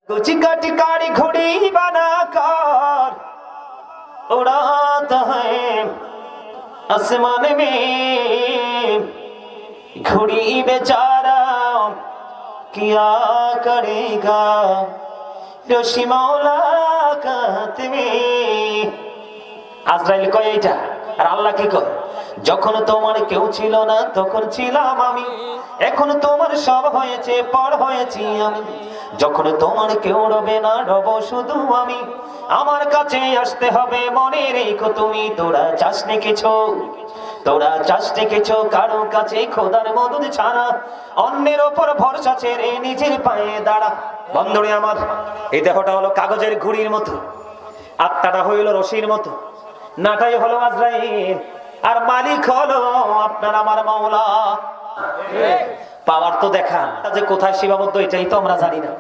कुचिका टिकारी घोड़ी बनाकर उड़ाता है आसमान में, घोड़ी बेचारा क्या करेगा রশি মাওলাকাত মে। আজরাইল কয় এইটা, আর আল্লাহ কি কয়, যখন তোমার কেউ ছিল না তখন ছিলাম আমি, এখন তোমার সব হয়েছে পর হয়েছি আমি, যখন তোমার কেউ রবে না রব শুধু আমি, আমার কাছে আসতে হবে মনে রেখো তুমি। তোরা চাসনি কিছু, তোরা চাসনি কিছু কারো কাছে খোদার মদদ ছাড়া, অন্যের ওপর ভরসা ছেড়ে নিজের পায়ে দাঁড়া। বন্ধুরে আমার, এই দেহটা হলো কাগজের ঘুড়ির মতো, আত্মাটা হইল রশির মতো, নাটাই হলো আজরাইল, আর মালিক হলো আপনার আমার মাওলা। পাওয়ার তো দেখান, যে কোথায় সীমাবদ্ধ এটাই তো আমরা জানি না।